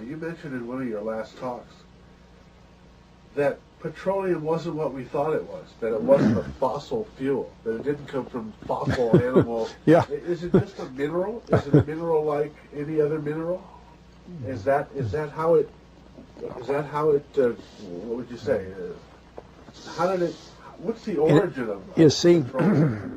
You mentioned in one of your last talks that petroleum wasn't what we thought it was, that it wasn't a fossil fuel, that it didn't come from fossil animal. Yeah. Is it just a mineral? Is it a mineral like any other mineral? Is that how it, what would you say? How did it, what's the origin of You see, petroleum?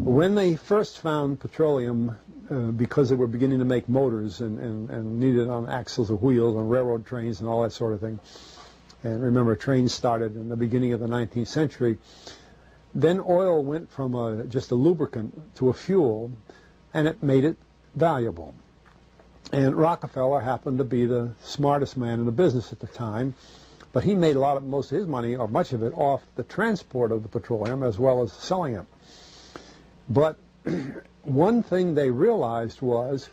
When they first found petroleum, because they were beginning to make motors and needed on axles or wheels on railroad trains and all that sort of thing, and remember trains started in the beginning of the 19th century, then oil went from just a lubricant to a fuel, and it made it valuable. And Rockefeller happened to be the smartest man in the business at the time, but he made most of his money, or much of it, off the transport of the petroleum as well as selling it. But one thing they realized was,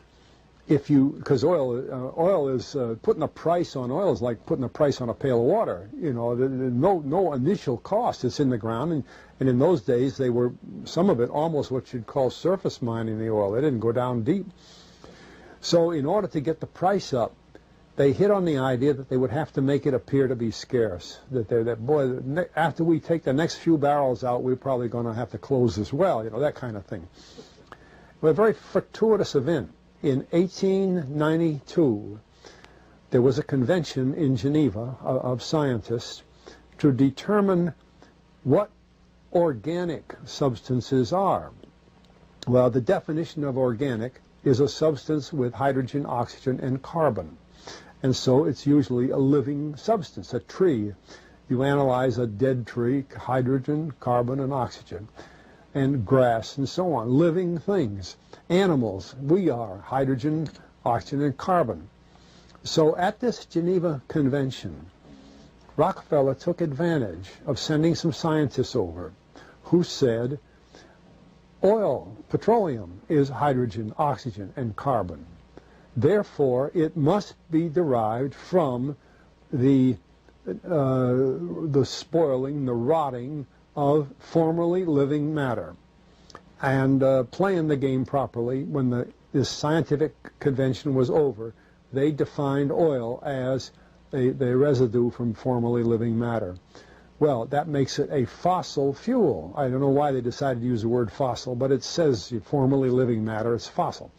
because oil is putting a price on oil is like putting a price on a pail of water. You know, no initial cost. It's in the ground, and in those days they were, some of it almost what you'd call surface mining the oil. They didn't go down deep. So in order to get the price up, they hit on the idea that they would have to make it appear to be scarce. That after we take the next few barrels out, we're probably going to have to close this well, you know, that kind of thing. But a very fortuitous event. In 1892, there was a convention in Geneva of scientists to determine what organic substances are. Well, the definition of organic is a substance with hydrogen, oxygen, and carbon. And so it's usually a living substance, a tree. You analyze a dead tree, hydrogen, carbon, and oxygen, and grass, and so on, living things. Animals, we are hydrogen, oxygen, and carbon. So at this Geneva Convention, Rockefeller took advantage of sending some scientists over who said, oil, petroleum, is hydrogen, oxygen, and carbon. Therefore, it must be derived from the spoiling, the rotting of formerly living matter. And playing the game properly, when this scientific convention was over, they defined oil as the residue from formerly living matter. Well, that makes it a fossil fuel. I don't know why they decided to use the word fossil, but it says formerly living matter, it's fossil.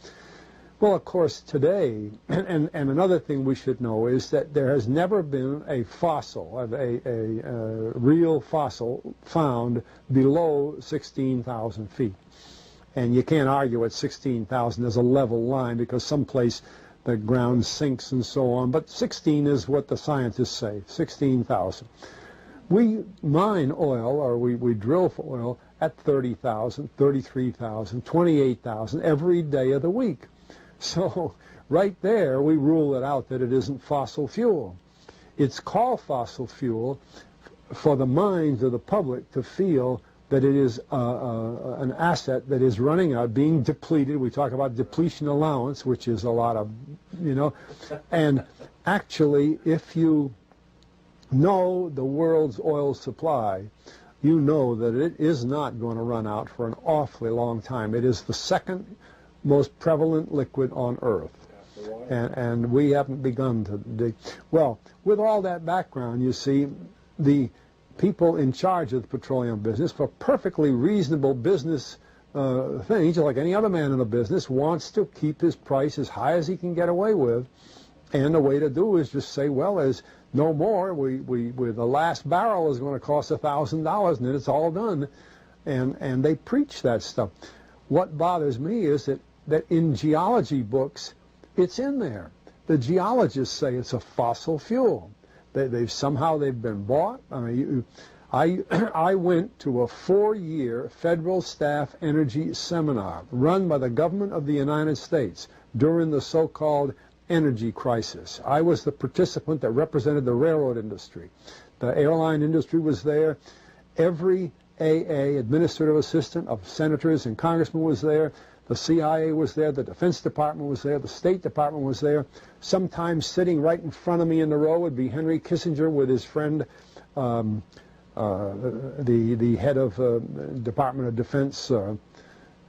Well, of course, today, and another thing we should know is that there has never been a fossil, a real fossil, found below 16,000 feet. And you can't argue at 16,000 there's a level line, because someplace the ground sinks and so on. But 16 is what the scientists say, 16,000. We mine oil, or we drill for oil, at 30,000, 33,000, 28,000 every day of the week. So right there we rule it out that it isn't fossil fuel. It's called fossil fuel for the minds of the public to feel that it is an asset that is running out, being depleted. We talk about depletion allowance, which is a lot of, you know. And actually, if you know the world's oil supply, you know that it is not going to run out for an awfully long time. It is the second most prevalent liquid on Earth. And we haven't begun to dig. Well, with all that background, you see, the people in charge of the petroleum business, for perfectly reasonable business things, like any other man in a business, wants to keep his price as high as he can get away with. And the way to do is just say, well, there's no more. The last barrel is going to cost $1,000, and then it's all done. And they preach that stuff. What bothers me is that in geology books, it's in there. The geologists say it's a fossil fuel. They've been bought. I mean, I went to a 4-year federal staff energy seminar run by the government of the United States during the so-called energy crisis. I was the participant that represented the railroad industry. The airline industry was there. Every AA, administrative assistant of senators and congressmen, was there. The CIA was there, the Defense Department was there, the State Department was there. Sometimes sitting right in front of me in the row would be Henry Kissinger with his friend, the head of Department of Defense.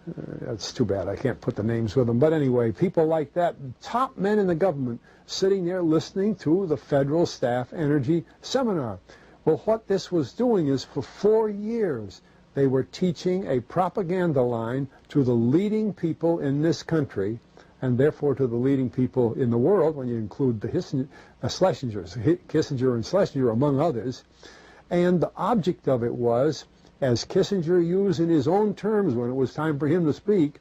That's too bad, I can't put the names with them. But anyway, people like that, top men in the government, sitting there listening to the Federal Staff Energy Seminar. Well, what this was doing is for 4 years, they were teaching a propaganda line to the leading people in this country, and therefore to the leading people in the world, when you include the Schlesingers, Kissinger and Schlesinger, among others. And the object of it was, as Kissinger used in his own terms when it was time for him to speak,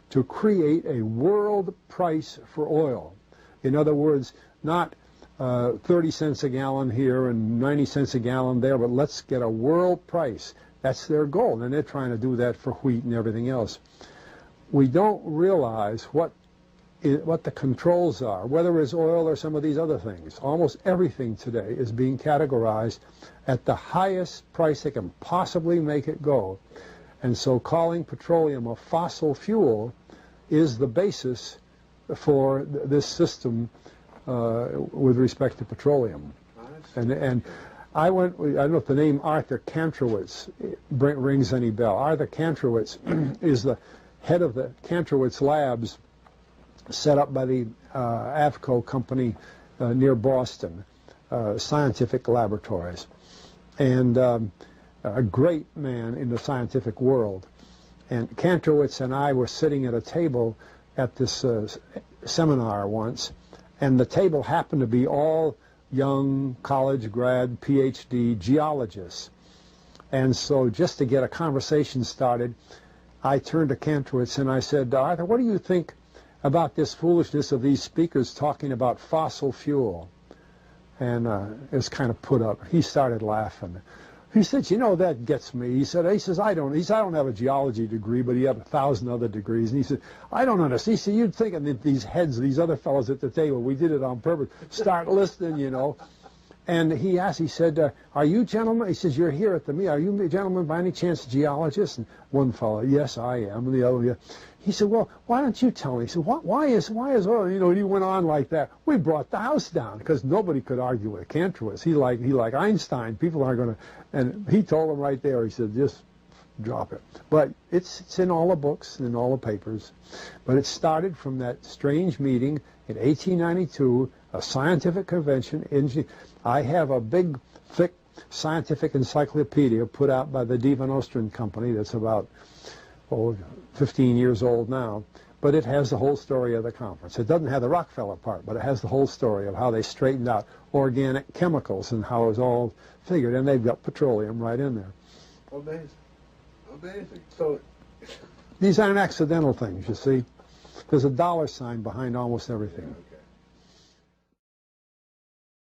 to create a world price for oil. In other words, not 30 cents a gallon here and 90 cents a gallon there, but let's get a world price. That's their goal, and they're trying to do that for wheat and everything else. We don't realize what the controls are, whether it's oil or some of these other things. Almost everything today is being categorized at the highest price they can possibly make it go. And so calling petroleum a fossil fuel is the basis for this system with respect to petroleum. And I don't know if the name Arthur Kantrowitz rings any bell. Arthur Kantrowitz is the head of the Kantrowitz Labs set up by the AVCO company near Boston, scientific laboratories. And a great man in the scientific world. And Kantrowitz and I were sitting at a table at this seminar once, and the table happened to be all young college grad, PhD geologists. And so just to get a conversation started, I turned to Kantrowitz and I said, Arthur, what do you think about this foolishness of these speakers talking about fossil fuel? And it was kind of put up. He started laughing. He said, you know, that gets me. He says, I don't have a geology degree, but he had 1,000 other degrees. And he said, I don't understand. He said, you'd think that these heads, these other fellows at the table, we did it on purpose, start listening, you know. And he asked, he said, are you gentlemen? He says, you're here at the meeting. Are you gentlemen by any chance geologists? And one fellow, yes, I am. And the other, yeah. He said, well, why don't you tell me? He said, why is oil? You know, and he went on like that. We brought the house down because nobody could argue with Kantrowitz. He like Einstein. People aren't going to. And he told them right there. He said, just drop it. But it's in all the books and in all the papers. But it started from that strange meeting in 1892, a scientific convention. I have a big, thick scientific encyclopedia put out by the Divan Ostrand Company that's about 15 years old now, but it has the whole story of the conference. It doesn't have the Rockefeller part, but it has the whole story of how they straightened out organic chemicals and how it was all figured, and they've got petroleum right in there. Amazing. Amazing. So these aren't accidental things, you see. There's a dollar sign behind almost everything.